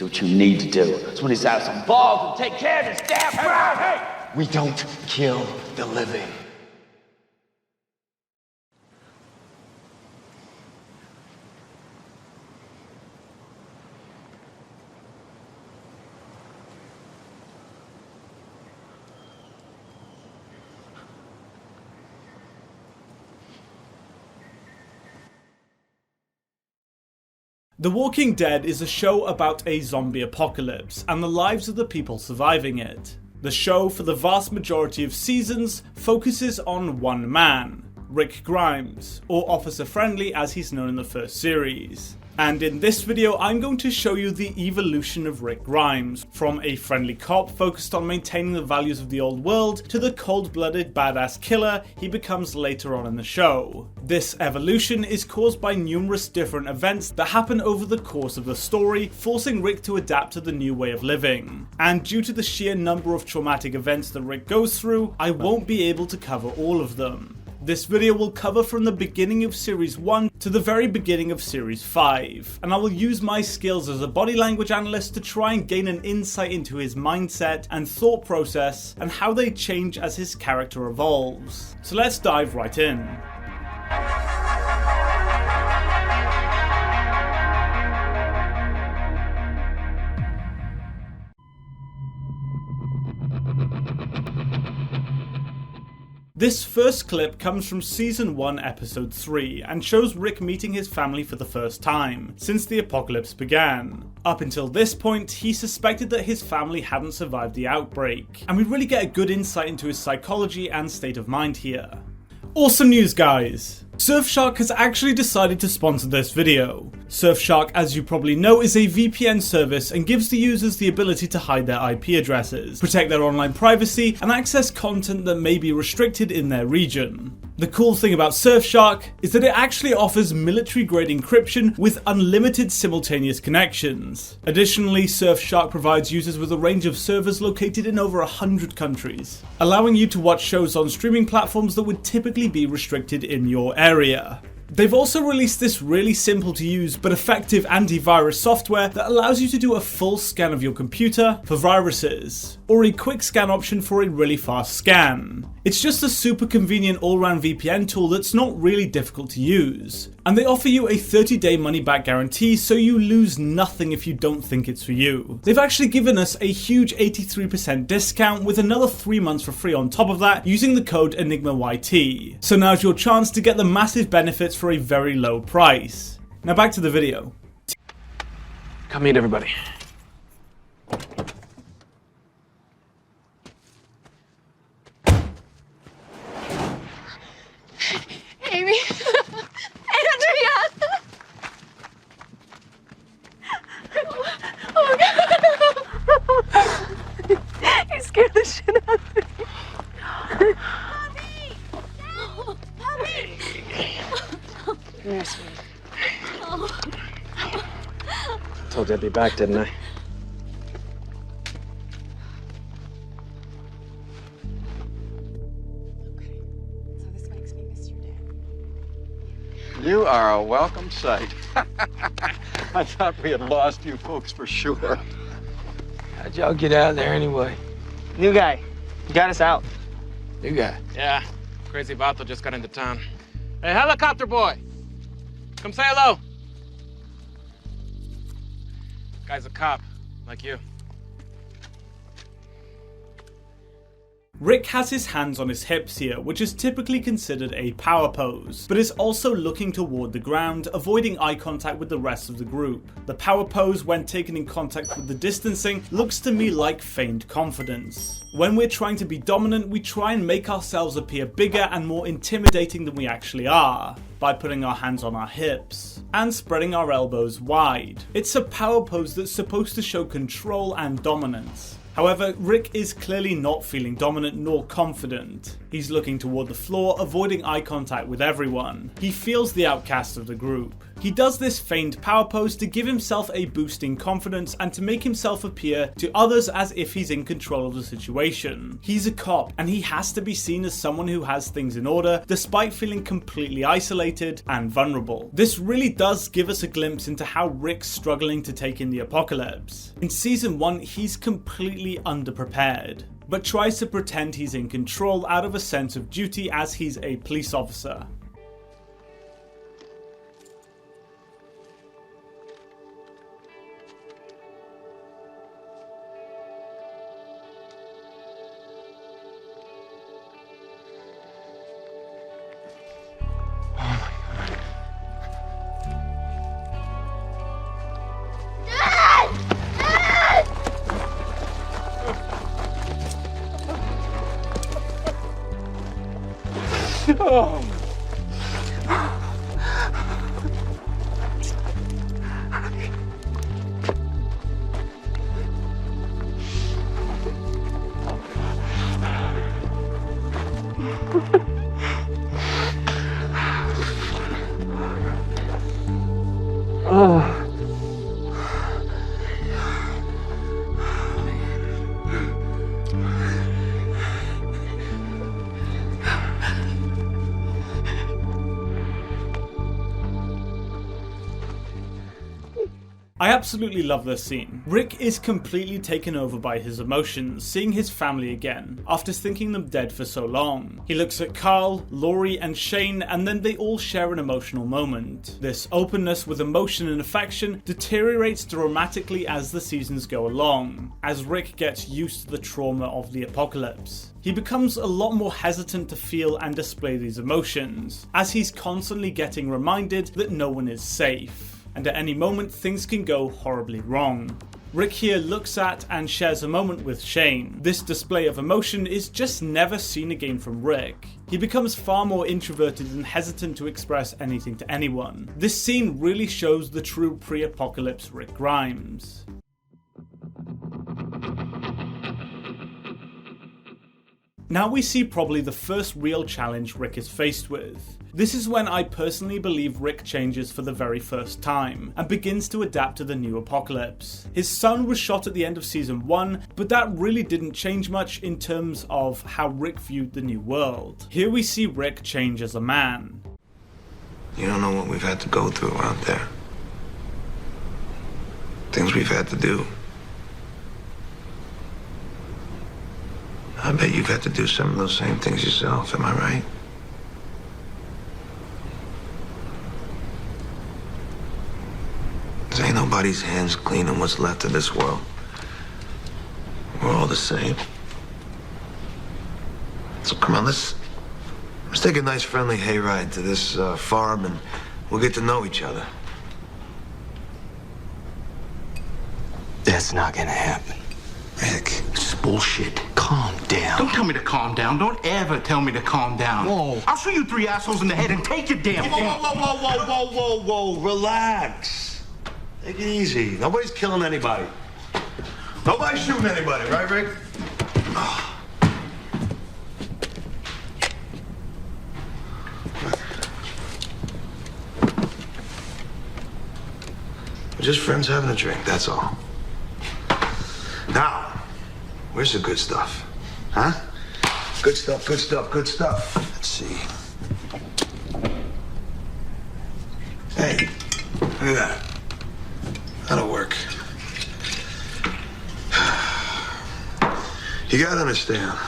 Do what you need to do. Somebody's have some balls and take care of this damn crowd. Hey! We don't kill the living. The Walking Dead is a show about a zombie apocalypse and the lives of the people surviving it. The show, for the vast majority of seasons, focuses on one man, Rick Grimes, or Officer Friendly as he's known in the first series. And in this video I'm going to show you the evolution of Rick Grimes, from a friendly cop focused on maintaining the values of the old world to the cold-blooded badass killer he becomes later on in the show. This evolution is caused by numerous different events that happen over the course of the story, forcing Rick to adapt to the new way of living. And due to the sheer number of traumatic events that Rick goes through, I won't be able to cover all of them. This video will cover from the beginning of Series 1 to the very beginning of Series 5, and I will use my skills as a body language analyst to try and gain an insight into his mindset and thought process and how they change as his character evolves. So let's dive right in. This first clip comes from Season 1 Episode 3 and shows Rick meeting his family for the first time since the apocalypse began. Up until this point, he suspected that his family hadn't survived the outbreak, and we really get a good insight into his psychology and state of mind here. Awesome news, guys! Surfshark has actually decided to sponsor this video. Surfshark, as you probably know, is a VPN service and gives the users the ability to hide their IP addresses, protect their online privacy, and access content that may be restricted in their region. The cool thing about Surfshark is that it actually offers military-grade encryption with unlimited simultaneous connections. Additionally, Surfshark provides users with a range of servers located in over 100 countries, allowing you to watch shows on streaming platforms that would typically be restricted in your area. They've also released this really simple to use but effective antivirus software that allows you to do a full scan of your computer for viruses, or a quick scan option for a really fast scan. It's just a super convenient all-round VPN tool that's not really difficult to use. And they offer you a 30-day money-back guarantee, so you lose nothing if you don't think it's for you. They've actually given us a huge 83% discount with another 3 months for free on top of that using the code ENIGMAYT. So now's your chance to get the massive benefits for a very low price. Now back to the video. Come meet everybody. Amy. Andrea. Oh God. You scared the shit out of me. Puppy! No! Puppy! Come here, sweetie. Told you I'd be back, didn't I? Okay. So this makes me miss your dad. You are a welcome sight. I thought we had lost you folks for sure. How'd y'all get out of there anyway? New guy. You got us out. New guy. Yeah, crazy Vato just got into town. Hey, helicopter boy! Come say hello! Guy's a cop, like you. Rick has his hands on his hips here, which is typically considered a power pose, but is also looking toward the ground, avoiding eye contact with the rest of the group. The power pose, when taken in contact with the distancing, looks to me like feigned confidence. When we're trying to be dominant, we try and make ourselves appear bigger and more intimidating than we actually are, by putting our hands on our hips and spreading our elbows wide. It's a power pose that's supposed to show control and dominance. However, Rick is clearly not feeling dominant nor confident. He's looking toward the floor, avoiding eye contact with everyone. He feels the outcast of the group. He does this feigned power pose to give himself a boost in confidence and to make himself appear to others as if he's in control of the situation. He's a cop and he has to be seen as someone who has things in order despite feeling completely isolated and vulnerable. This really does give us a glimpse into how Rick's struggling to take in the apocalypse. In season 1, he's completely underprepared, but tries to pretend he's in control out of a sense of duty as he's a police officer. I absolutely love this scene. Rick is completely taken over by his emotions, seeing his family again, after thinking them dead for so long. He looks at Carl, Laurie, and Shane, and then they all share an emotional moment. This openness with emotion and affection deteriorates dramatically as the seasons go along, as Rick gets used to the trauma of the apocalypse. He becomes a lot more hesitant to feel and display these emotions, as he's constantly getting reminded that no one is safe, and at any moment things can go horribly wrong. Rick here looks at and shares a moment with Shane. This display of emotion is just never seen again from Rick. He becomes far more introverted and hesitant to express anything to anyone. This scene really shows the true pre-apocalypse Rick Grimes. Now we see probably the first real challenge Rick is faced with. This is when I personally believe Rick changes for the very first time, and begins to adapt to the new apocalypse. His son was shot at the end of season 1, but that really didn't change much in terms of how Rick viewed the new world. Here we see Rick change as a man. You don't know what we've had to go through out there. Things we've had to do. I bet you've had to do some of those same things yourself, am I right? There ain't nobody's hands clean on what's left of this world. We're all the same. So come on, let's take a nice friendly hayride to this farm and we'll get to know each other. That's not gonna happen. Rick. This is bullshit. Calm down. Don't tell me to calm down. Don't ever tell me to calm down. Whoa. I'll shoot you 3 assholes in the head and take your damn thing. Whoa. Relax. Take it easy. Nobody's killing anybody. Nobody's shooting anybody, right, Rick? Oh. We're just friends having a drink, that's all. Now, where's the good stuff? Huh? Good stuff. Let's see. Hey, look at that. That'll work. You gotta understand.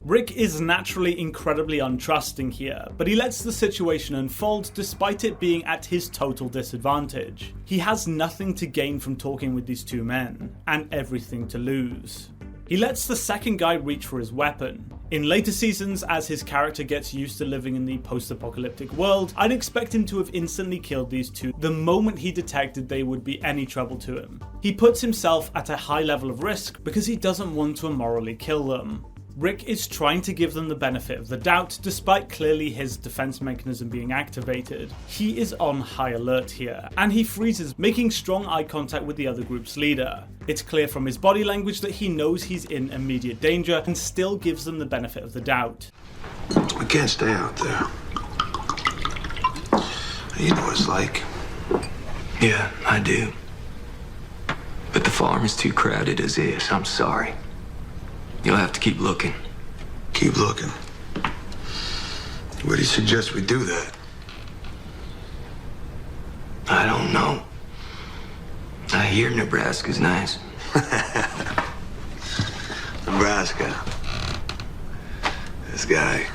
Rick is naturally incredibly untrusting here, but he lets the situation unfold despite it being at his total disadvantage. He has nothing to gain from talking with these two men, and everything to lose. He lets the second guy reach for his weapon. In later seasons, as his character gets used to living in the post-apocalyptic world, I'd expect him to have instantly killed these two the moment he detected they would be any trouble to him. He puts himself at a high level of risk because he doesn't want to immorally kill them. Rick is trying to give them the benefit of the doubt, despite clearly his defense mechanism being activated. He is on high alert here, and he freezes, making strong eye contact with the other group's leader. It's clear from his body language that he knows he's in immediate danger, and still gives them the benefit of the doubt. We can't stay out there. You know what it's like. Yeah, I do. But the farm is too crowded as is. I'm sorry. You'll have to keep looking. Keep looking. Where do you suggest we do that? I don't know. I hear Nebraska's nice. Nebraska. This guy.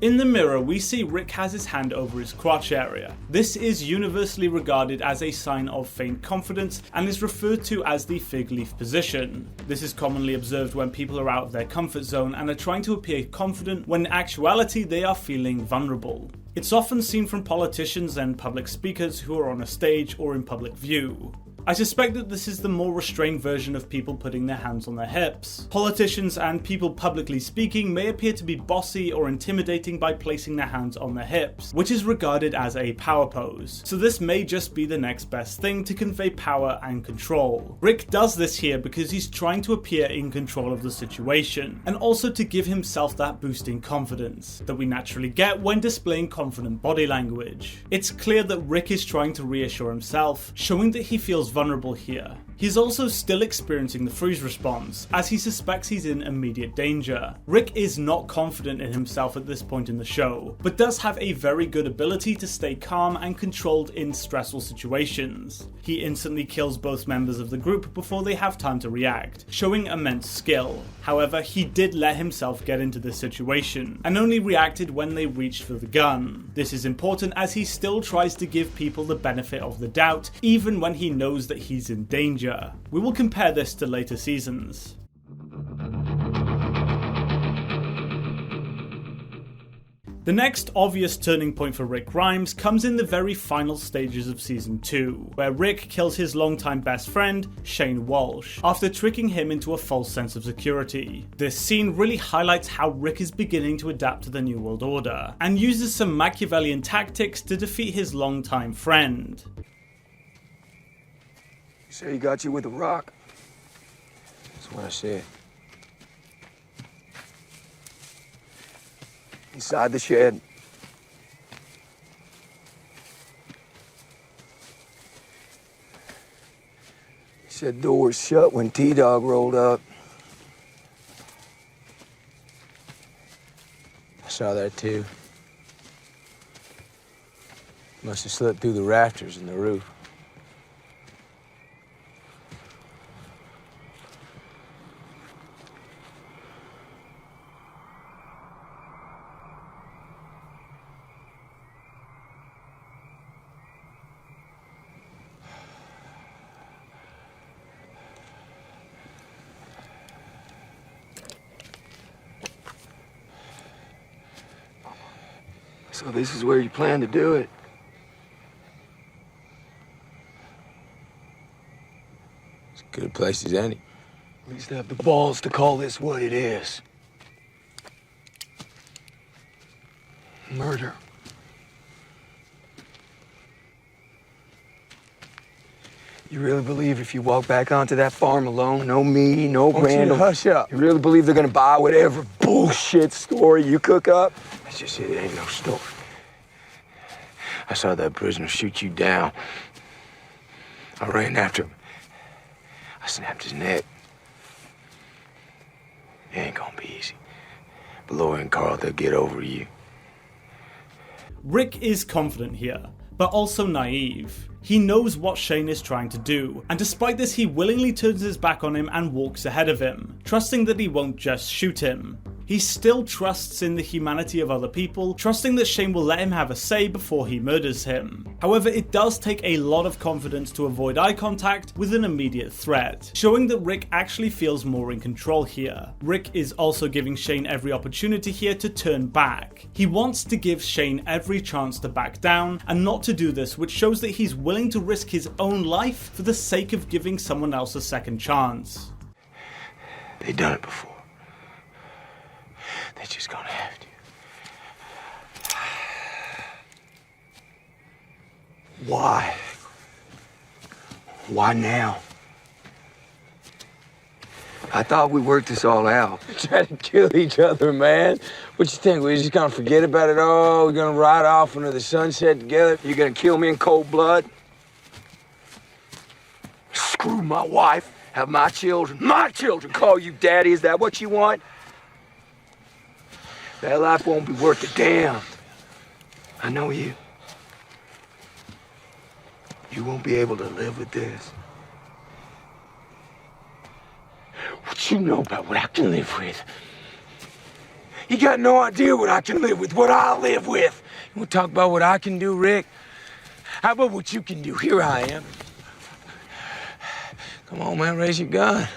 In the mirror, we see Rick has his hand over his crotch area. This is universally regarded as a sign of faint confidence and is referred to as the fig leaf position. This is commonly observed when people are out of their comfort zone and are trying to appear confident when in actuality they are feeling vulnerable. It's often seen from politicians and public speakers who are on a stage or in public view. I suspect that this is the more restrained version of people putting their hands on their hips. Politicians and people publicly speaking may appear to be bossy or intimidating by placing their hands on their hips, which is regarded as a power pose. So this may just be the next best thing to convey power and control. Rick does this here because he's trying to appear in control of the situation, and also to give himself that boost in confidence that we naturally get when displaying confident body language. It's clear that Rick is trying to reassure himself, showing that he feels vulnerable here. He's also still experiencing the freeze response, as he suspects he's in immediate danger. Rick is not confident in himself at this point in the show, but does have a very good ability to stay calm and controlled in stressful situations. He instantly kills both members of the group before they have time to react, showing immense skill. However, he did let himself get into this situation, and only reacted when they reached for the gun. This is important as he still tries to give people the benefit of the doubt, even when he knows that he's in danger. We will compare this to later seasons. The next obvious turning point for Rick Grimes comes in the very final stages of Season 2, where Rick kills his longtime best friend, Shane Walsh, after tricking him into a false sense of security. This scene really highlights how Rick is beginning to adapt to the New World Order, and uses some Machiavellian tactics to defeat his longtime friend. Say he got you with a rock? That's what I said. Inside the shed. He said door was shut when T-Dog rolled up. I saw that too. Must have slipped through the rafters in the roof. So this is where you plan to do it? It's as good a place as any. At least have the balls to call this what it is. Murder. You really believe if you walk back onto that farm alone, no me, no Randall, hush up. You really believe they're gonna buy whatever bullshit story you cook up? That's just it ain't no story. I saw that prisoner shoot you down. I ran after him. I snapped his neck. It ain't gonna be easy. But Laura and Carl, they'll get over you. Rick is confident here, but also naive. He knows what Shane is trying to do, and despite this he willingly turns his back on him and walks ahead of him, trusting that he won't just shoot him. He still trusts in the humanity of other people, trusting that Shane will let him have a say before he murders him. However, it does take a lot of confidence to avoid eye contact with an immediate threat, showing that Rick actually feels more in control here. Rick is also giving Shane every opportunity here to turn back. He wants to give Shane every chance to back down, and not to do this, which shows that he's willing to risk his own life for the sake of giving someone else a second chance. They've done it before. They're just gonna have to. Why? Why now? I thought we worked this all out. Trying to kill each other, man. What you think? We're just gonna forget about it all? We're gonna ride off into the sunset together? You're gonna kill me in cold blood? Screw my wife, have my children call you daddy. Is that what you want? That life won't be worth a damn. I know you. You won't be able to live with this. What you know about what I can live with? You got no idea what I can live with, what I live with. You want to talk about what I can do, Rick? How about what you can do? Here I am. Come on, man, raise your gun.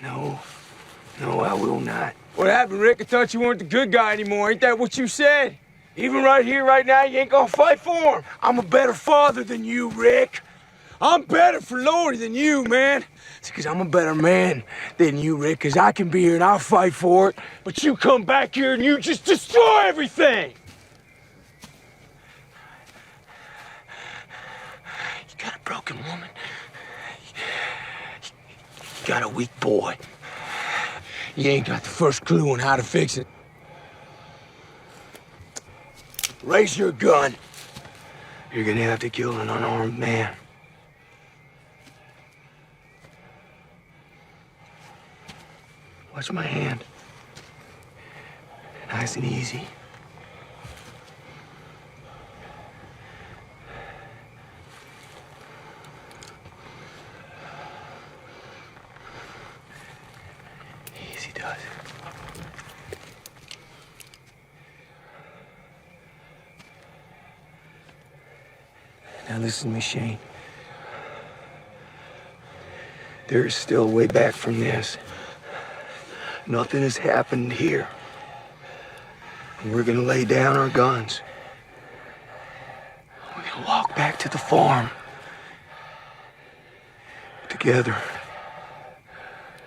No, I will not. What happened, Rick? I thought you weren't the good guy anymore. Ain't that what you said? Even right here, right now, you ain't gonna fight for him. I'm a better father than you, Rick. I'm better for Lori than you, man. It's because I'm a better man than you, Rick, because I can be here and I'll fight for it. But you come back here and you just destroy everything. You got a broken woman. You got a weak boy. You ain't got the first clue on how to fix it. Raise your gun. You're gonna have to kill an unarmed man. Watch my hand. Nice and easy. Easy does it. Now listen to me, Shane. There is still a way back from this. Nothing has happened here. And we're gonna lay down our guns. We're gonna walk back to the farm. Together.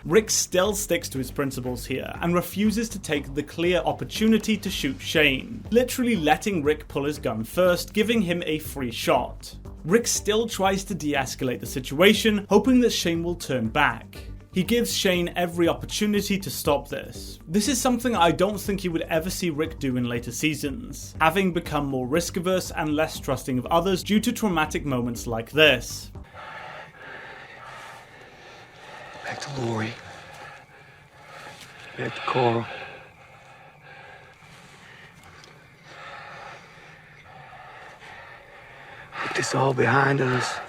Rick still sticks to his principles here and refuses to take the clear opportunity to shoot Shane, literally letting Rick pull his gun first, giving him a free shot. Rick still tries to de-escalate the situation, hoping that Shane will turn back. He gives Shane every opportunity to stop this. This is something I don't think you would ever see Rick do in later seasons, having become more risk-averse and less trusting of others due to traumatic moments like this. Back to Lori. Back to Carl. Put this all behind us.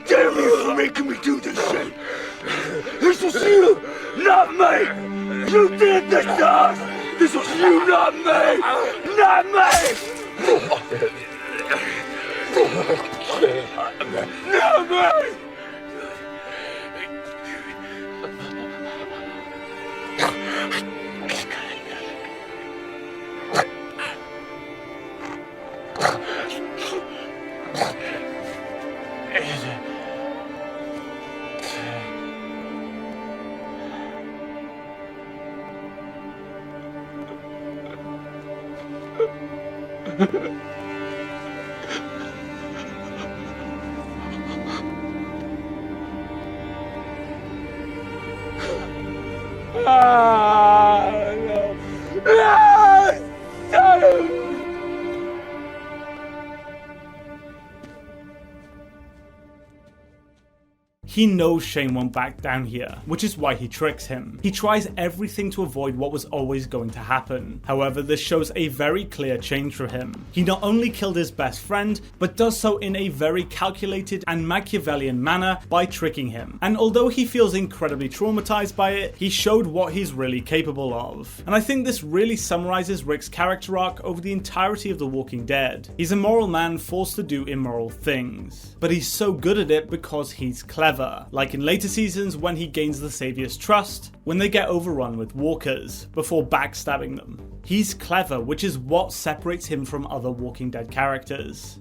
Damn you for making me do this shit! This was you, not me! You did this to us! This was you, not me! Not me! Not me! No. He knows Shane won't back down here, which is why he tricks him. He tries everything to avoid what was always going to happen. However, this shows a very clear change for him. He not only killed his best friend, but does so in a very calculated and Machiavellian manner by tricking him. And although he feels incredibly traumatized by it, he showed what he's really capable of. And I think this really summarizes Rick's character arc over the entirety of The Walking Dead. He's a moral man forced to do immoral things, but he's so good at it because he's clever, like in later seasons when he gains the Savior's trust when they get overrun with walkers before backstabbing them. He's clever, which is what separates him from other Walking Dead characters.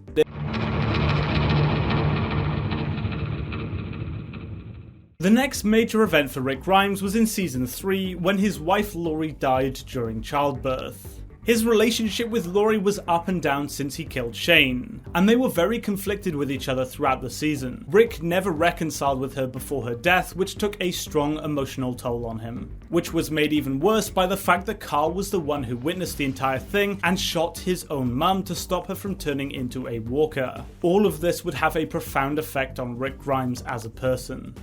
The next major event for Rick Grimes was in season 3 when his wife Laurie died during childbirth. His relationship with Laurie was up and down since he killed Shane, and they were very conflicted with each other throughout the season. Rick never reconciled with her before her death, which took a strong emotional toll on him, which was made even worse by the fact that Carl was the one who witnessed the entire thing and shot his own mum to stop her from turning into a walker. All of this would have a profound effect on Rick Grimes as a person.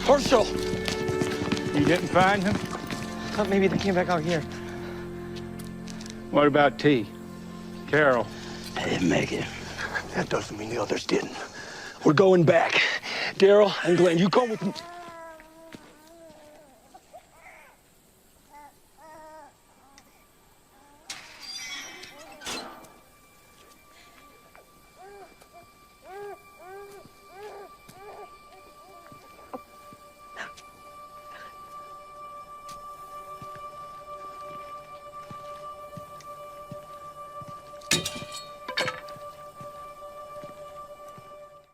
Herschel! You didn't find him? I thought maybe they came back out here. What about T? Carol? I didn't make it. That doesn't mean the others didn't. We're going back. Daryl and Glenn, you come with me.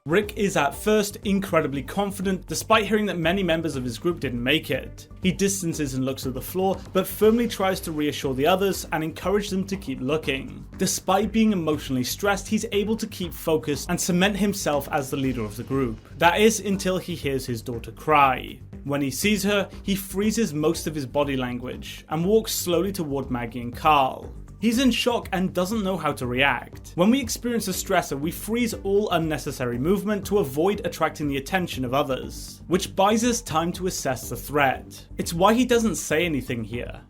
Rick is at first incredibly confident, despite hearing that many members of his group didn't make it. He distances and looks at the floor, but firmly tries to reassure the others and encourage them to keep looking. Despite being emotionally stressed, he's able to keep focused and cement himself as the leader of the group. That is until he hears his daughter cry. When he sees her, he freezes most of his body language and walks slowly toward Maggie and Carl. He's in shock and doesn't know how to react. When we experience a stressor, we freeze all unnecessary movement to avoid attracting the attention of others, which buys us time to assess the threat. It's why he doesn't say anything here.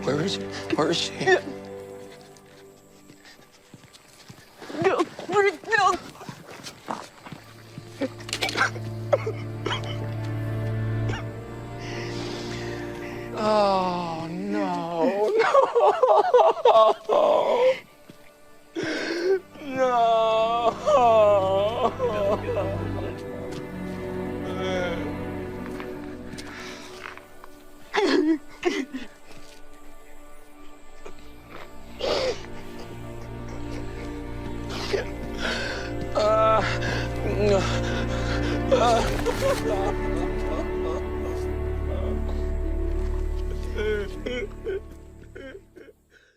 Where is she? No, Rick, no. Oh, no, no, no.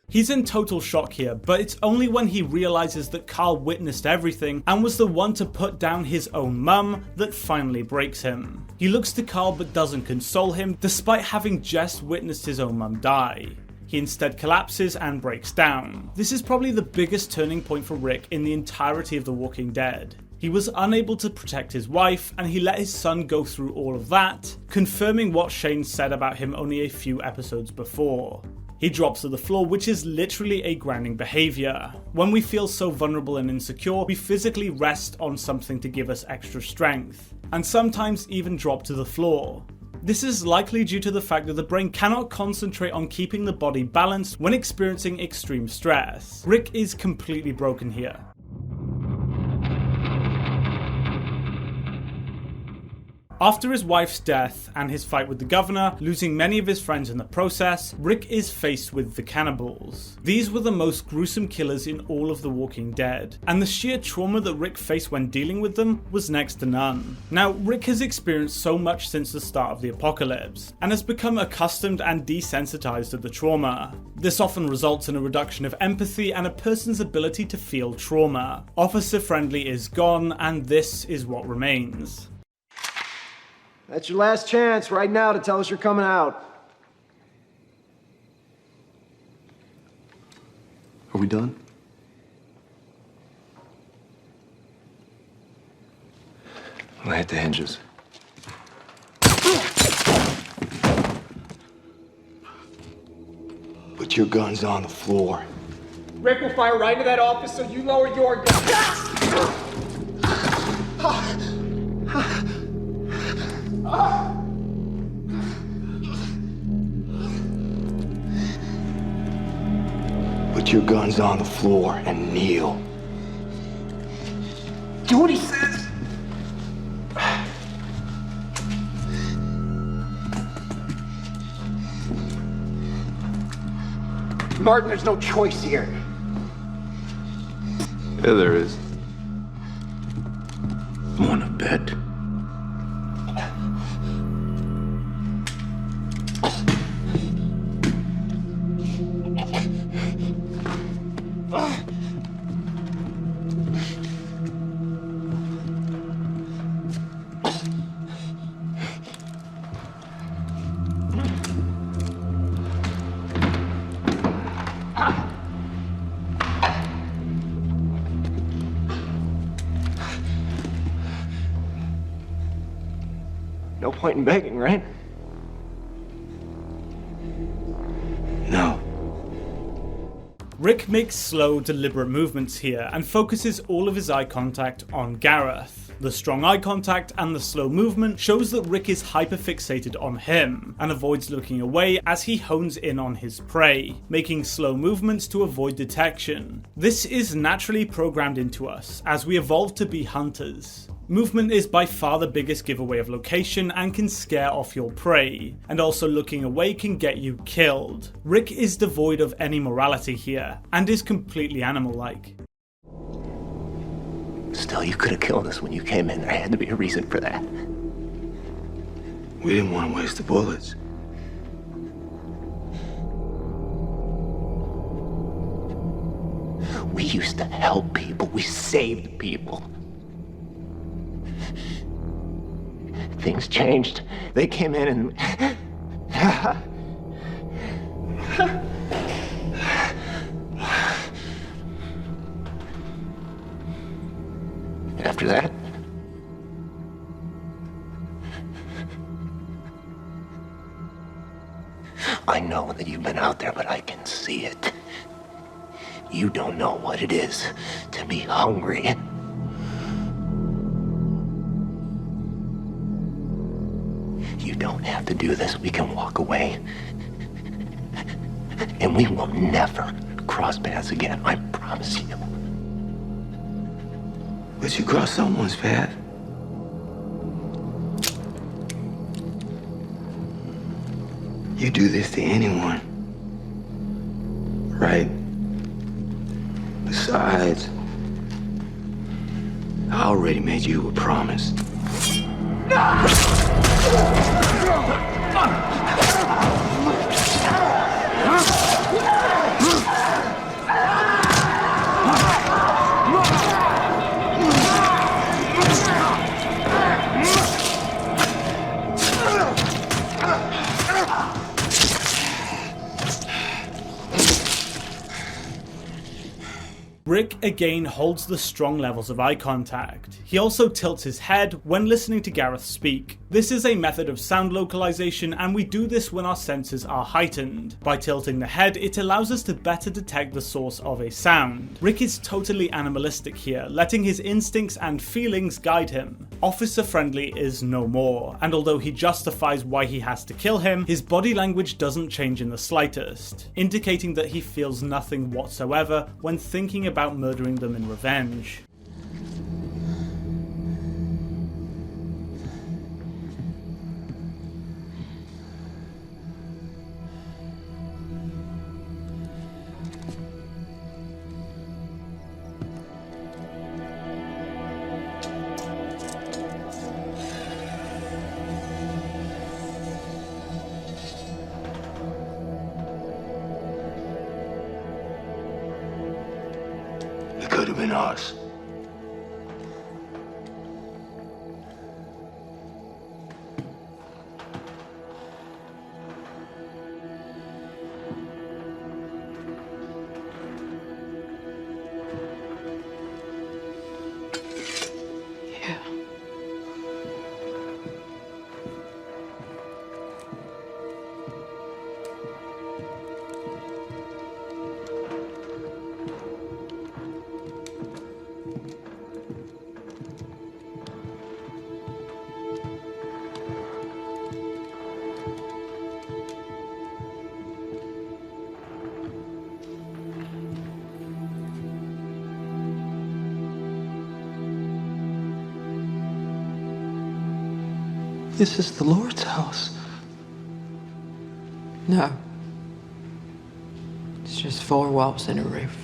He's in total shock here, but it's only when he realizes that Carl witnessed everything and was the one to put down his own mum that finally breaks him. He looks to Carl but doesn't console him, despite having just witnessed his own mum die. He instead collapses and breaks down. This is probably the biggest turning point for Rick in the entirety of The Walking Dead. He was unable to protect his wife, and he let his son go through all of that, confirming what Shane said about him only a few episodes before. He drops to the floor, which is literally a grounding behavior. When we feel so vulnerable and insecure, we physically rest on something to give us extra strength, and sometimes even drop to the floor. This is likely due to the fact that the brain cannot concentrate on keeping the body balanced when experiencing extreme stress. Rick is completely broken here. After his wife's death and his fight with the governor, losing many of his friends in the process, Rick is faced with the cannibals. These were the most gruesome killers in all of The Walking Dead, and the sheer trauma that Rick faced when dealing with them was next to none. Now, Rick has experienced so much since the start of the apocalypse, and has become accustomed and desensitized to the trauma. This often results in a reduction of empathy and a person's ability to feel trauma. Officer Friendly is gone, and this is what remains. That's your last chance right now to tell us you're coming out. Are we done? I'll hit the hinges. Put your guns on the floor. Rick will fire right into that office, so you lower your gun. Put your guns on the floor and kneel. Do what he says. Martin, there's no choice here. Yeah, there is. Want to bet? No point in begging, right? No. Rick makes slow, deliberate movements here and focuses all of his eye contact on Gareth. The strong eye contact and the slow movement shows that Rick is hyperfixated on him and avoids looking away as he hones in on his prey, making slow movements to avoid detection. This is naturally programmed into us as we evolve to be hunters. Movement is by far the biggest giveaway of location and can scare off your prey, and also looking away can get you killed. Rick is devoid of any morality here, and is completely animal-like. Still, you could have killed us when you came in. There had to be a reason for that. We didn't want to waste the bullets. We used to help people. We saved people. Things changed. They came in and... After that... I know that you've been out there, but I can see it. You don't know what it is to be hungry. You don't have to do this. We can walk away. And we will never cross paths again, I promise you. But you crossed someone's path. You do this to anyone, right? Besides, I already made you a promise. Rick again holds the strong levels of eye contact. He also tilts his head when listening to Gareth speak. This is a method of sound localization, and we do this when our senses are heightened. By tilting the head, it allows us to better detect the source of a sound. Rick is totally animalistic here, letting his instincts and feelings guide him. Officer Friendly is no more, and although he justifies why he has to kill him, his body language doesn't change in the slightest, indicating that he feels nothing whatsoever when thinking about murdering them in revenge. could have been us. This is the Lord's house. No. It's just 4 walls and a roof.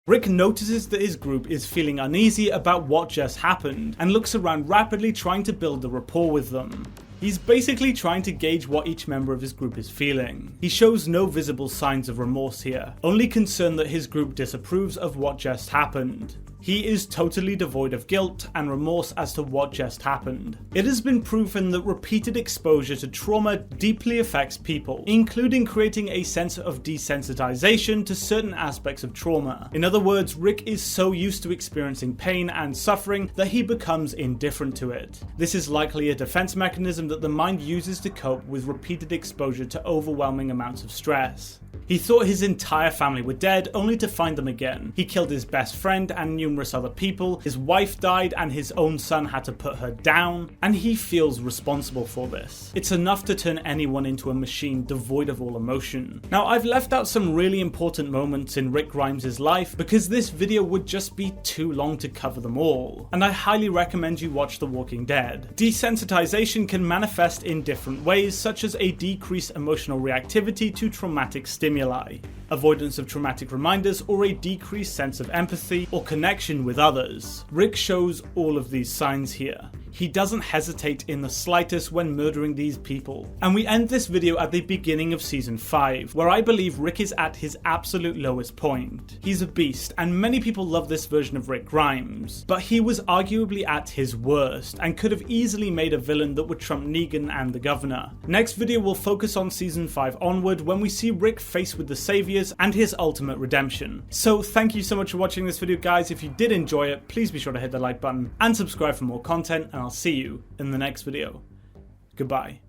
Rick notices that his group is feeling uneasy about what just happened and looks around rapidly, trying to build a rapport with them. He's basically trying to gauge what each member of his group is feeling. He shows no visible signs of remorse here, only concern that his group disapproves of what just happened. He is totally devoid of guilt and remorse as to what just happened. It has been proven that repeated exposure to trauma deeply affects people, including creating a sense of desensitization to certain aspects of trauma. In other words, Rick is so used to experiencing pain and suffering that he becomes indifferent to it. This is likely a defense mechanism that the mind uses to cope with repeated exposure to overwhelming amounts of stress. He thought his entire family were dead, only to find them again. He killed his best friend and numerous other people. His wife died and his own son had to put her down, and he feels responsible for this. It's enough to turn anyone into a machine devoid of all emotion. Now, I've left out some really important moments in Rick Grimes' life because this video would just be too long to cover them all, and I highly recommend you watch The Walking Dead. Desensitization can manifest in different ways, such as a decreased emotional reactivity to traumatic stimuli, avoidance of traumatic reminders, or a decreased sense of empathy or connection with others. Rick shows all of these signs here. He doesn't hesitate in the slightest when murdering these people. And we end this video at the beginning of season 5, where I believe Rick is at his absolute lowest point. He's a beast, and many people love this version of Rick Grimes, but he was arguably at his worst, and could have easily made a villain that would trump Negan and the Governor. Next video will focus on season 5 onward, when we see Rick faced with the Saviors and his ultimate redemption. So thank you so much for watching this video, guys. If you did enjoy it, please be sure to hit the like button and subscribe for more content, and I'll see you in the next video. Goodbye.